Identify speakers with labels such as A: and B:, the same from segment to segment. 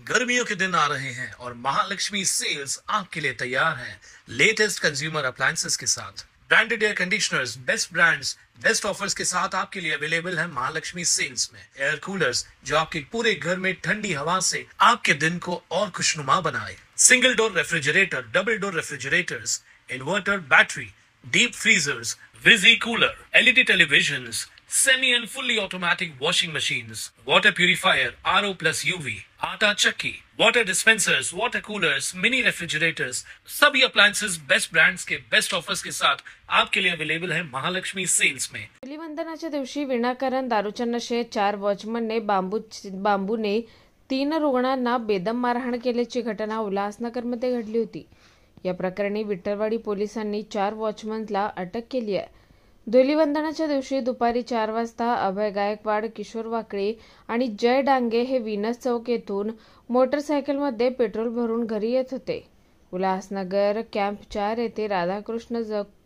A: गर्मियों के दिन आ रहे हैं और महालक्ष्मी सेल्स आपके लिए तैयार है लेटेस्ट कंज्यूमर अप्लायंसेस के साथ। Branded air conditioners, best brands, best offers के साथ आपके लिए अवेलेबल है महालक्ष्मी सेल्स में। एयर कूलर्स जो आपके पूरे घर में ठंडी हवा से आपके दिन को और खुशनुमा बनाए। Single door refrigerator, double door refrigerators, inverter battery, deep freezers, विजी cooler, LED televisions, semi and fully automatic washing machines, water purifier, RO plus UV, आटा चक्की, water dispensers, water coolers, mini refrigerators, सभी appliances बेस्ट ब्रांड्स के best offers के साथ आपके लिए available है Mahalakshmi sales में।
B: धूलिवंदनाच्या दिवशी विनाकारण दारूच्या नशेत 4 वॉचमनने बांबूने 3 रुग्णांना बेदम मारहाण केल्याची घटना उल्हासनगरमध्ये घडली होती। या प्रकरणी विठ्ठलवाडी पोलिसांनी 4 वॉचमनला अटक केली आहे। धूलिवंदनाच्या दिवशी दुपारी 4 वाजता अभय गायकवाड, किशोर वाकळे आणि जय डांगे हे विनस चौक येथून मोटरसायकलमध्ये पेट्रोल भरून घरी येत होते। उल्हासनगर कॅम्प 4 येथे राधाकृष्ण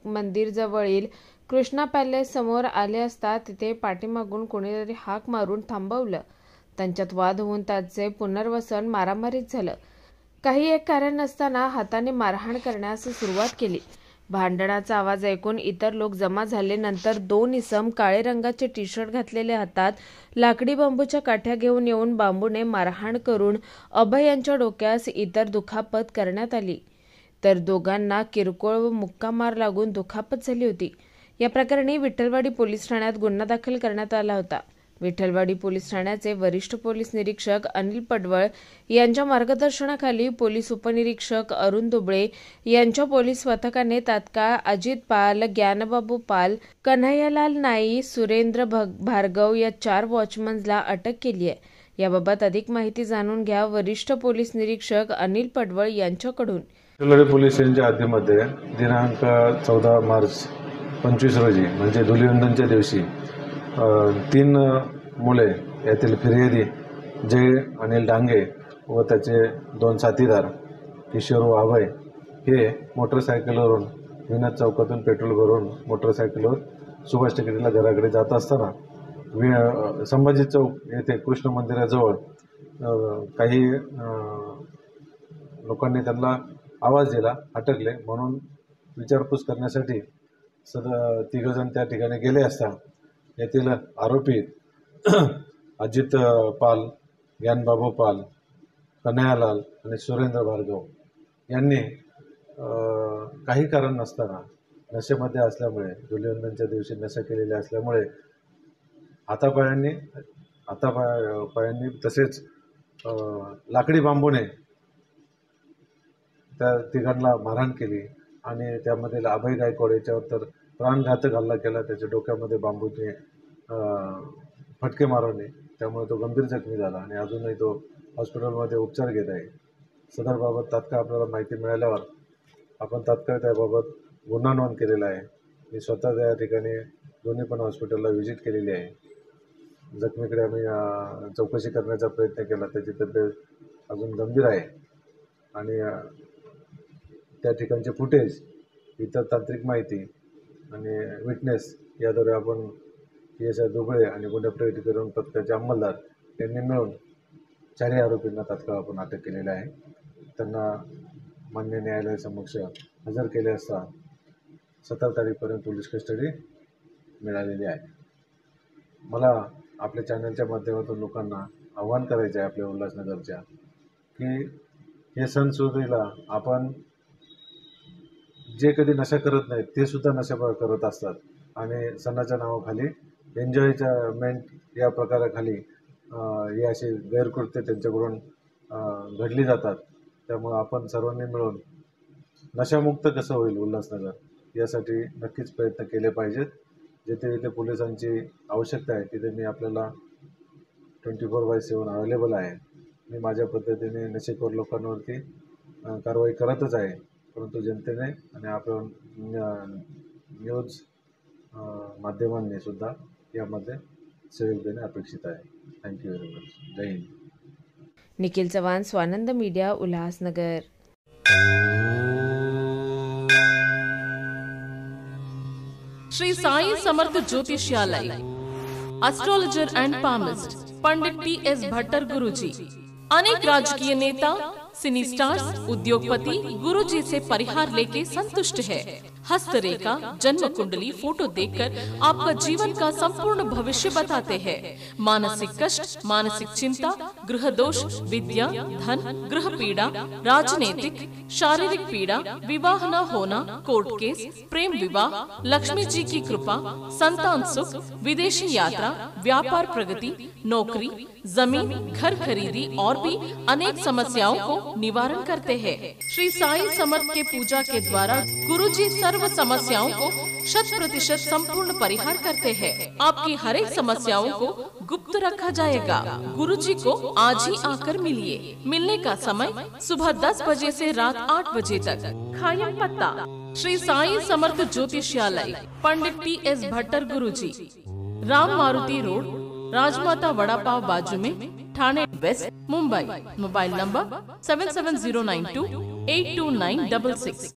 B: मंदिर जवळील कृष्णा पॅलेस समोर आले असता तिथे पाठीमागून कोणीतरी हाक मारून थांबवलं। त्यांच्यात वाद होऊन त्याचे पुनर्वसन मारामारीत झालं। काही एक कारण नसताना हाताने मारहाण करण्यास सुरुवात केली। भांडणाचा आवाज ऐकून इतर लोक जमा झाले। नंतर 2 इसम काळे रंगाचे टी शर्ट घातलेले हातात लाकडी बांबूच्या काठ्या घेऊन येऊन बांबूने मारहाण करून अभय यांच्या डोक्यास इतर दुखापत करण्यात आली, तर दोघांना किरकोळ व मुक्का मार लागून दुखापत झाली होती। या प्रकरणी विठ्ठलवाडी पोलीस ठाण्यात गुन्हा दाखल करण्यात आला होता। विठ्ठलवाडी पोलीस ठाण्याचे वरिष्ठ पोलीस निरीक्षक अनिल पडवळ यांच्या मार्गदर्शनाखाली पोलीस उपनिरीक्षक अरुण दुबळे यांच्या पोलीस पथकाने तात्काळ अजित पाल, ज्ञानबाबू पाल, कन्हैयालाल नाई, सुरेंद्र भार्गव या 4 वॉचमन्सला अटक केली आहे। याबाबत अधिक माहिती जाणून घ्या वरिष्ठ पोलीस निरीक्षक अनिल पडवळ यांच्याकडून।
C: विठ्ठलवाडी पोलीस स्टेशनच्या हद्दीमध्ये दिनांक 14 मार्च 25 रोजी म्हणजे धूलिवंदनच्या दिवशी 3 मुले यातील फिर्यादी जय अनिल डांगे व त्याचे 2 साथीदार किशोर व अभय हे मोटरसायकलवरून विनस चौकातून पेट्रोल भरून मोटरसायकलवर सुभाष टिकेटीला घराकडे जात असताना संभाजी चौक येथे कृष्ण मंदिराजवळ काही लोकांनी त्यांना आवाज दिला, अटकले। म्हणून विचारपूस करण्यासाठी 3 जण त्या ठिकाणी गेले असता येथील आरोपी अजित पाल, ज्ञानबाबू पाल, कन्हैयालाल आणि सुरेंद्र भार्गव यांनी काही कारण नसताना नशेमध्ये असल्यामुळे धूलिवंदनच्या दिवशी नशा केलेले असल्यामुळे हातापायांनी तसेच लाकडी बांबूने त्या तिघांना मारहाण केली आणि त्यामध्ये अभय गायकवाड याच्यावर तर प्राणघातक हल्ला केला। त्याच्या डोक्यामध्ये बांबूचे फटके मारवले, त्यामुळे तो गंभीर जखमी झाला आणि अजूनही तो हॉस्पिटलमध्ये उपचार घेत आहे। सदरबाबत तात्काळ आपल्याला माहिती मिळाल्यावर आपण तात्काळ त्याबाबत गुन्हा नोंद केलेला आहे। मी स्वतः त्या ठिकाणी दोन्ही पण हॉस्पिटलला व्हिजिट केलेली आहे। जखमीकडे आम्ही चौकशी करण्याचा प्रयत्न केला, त्याची तब्येत अजून गंभीर आहे आणि त्या ठिकाणचे फुटेज, इतर तांत्रिक माहिती आणि विटनेस याद्वारे आपण PSI दुबळे आणि गुन्हे प्रकटीकरण पथकाचे अंमलदार यांनी मिळून 4 आरोपींना तात्काळ आपण अटक केलेली आहे। त्यांना मान्य न्यायालयासमक्ष हजर केले असता 17 तारीखपर्यंत पोलीस कस्टडी मिळालेली आहे। मला आपल्या चॅनलच्या माध्यमातून लोकांना आव्हान करायचे आहे आपल्या उल्हासनगरच्या की हे सणसुदीला आपण जे कधी नशा करत नाहीत ते सुद्धा नशा करत असतात आणि सणाच्या नावाखाली एन्जॉयमेंट या प्रकाराखाली हे असे गैरकृत्य त्यांच्याकडून घडली जातात। त्यामुळे आपण सर्वांनी मिळून नशामुक्त कसं होईल उल्हासनगर यासाठी नक्कीच प्रयत्न केले पाहिजेत। जिथे जिथे पोलिसांची आवश्यकता आहे तिथे मी आपल्याला 24/7 अवेलेबल आहे। मी माझ्या पद्धतीने नशेखोर लोकांवरती कारवाई करतच आहे, परंतु जनतेने आणि आपण न्यूज माध्यमांनी सुद्धा यामध्ये सहयोग देणे अपेक्षित आहे। Thank you very much. जय हिंद।
B: निखिल चव्हाण, स्वानंद मीडिया, उल्हासनगर।
D: श्री साई समर्थ ज्योतिष्यालय, astrologer and palmist Pandit P.S. Bhattar Guruji, अनेक राजकीय नेता, सिनी स्टार्स, उद्योगपति गुरुजी से परिहार लेके संतुष्ट है। हस्तरेखा, जन्म कुंडली फोटो देखकर आपका जीवन का संपूर्ण भविष्य बताते हैं। मानसिक कष्ट, मानसिक चिंता, गृह दोष, विद्या, धन, गृह पीड़ा, राजनीतिक, शारीरिक पीड़ा, विवाह न होना, कोर्ट केस, प्रेम विवाह, लक्ष्मी जी की कृपा, संतान सुख, विदेशी यात्रा, व्यापार प्रगति, नौकरी, जमीन, घर खरीदी और भी अनेक समस्याओं को निवारण करते हैं। श्री साई समर्थ के पूजा के द्वारा गुरुजी सर्व समस्याओं को 100% संपूर्ण परिहार करते हैं। आपकी हर एक समस्याओं को गुप्त रखा जाएगा। गुरुजी को आज ही आकर मिलिए। मिलने का समय सुबह 10 बजे से रात 8 बजे तक। खायम पत्ता श्री साई समर्थ ज्योतिषालय, पंडित PS भट्टर गुरुजी, राम मारुति रोड, राजमाता वड़ा पाव बाजू में, Thane west, Mumbai. Mobile number 7709282966।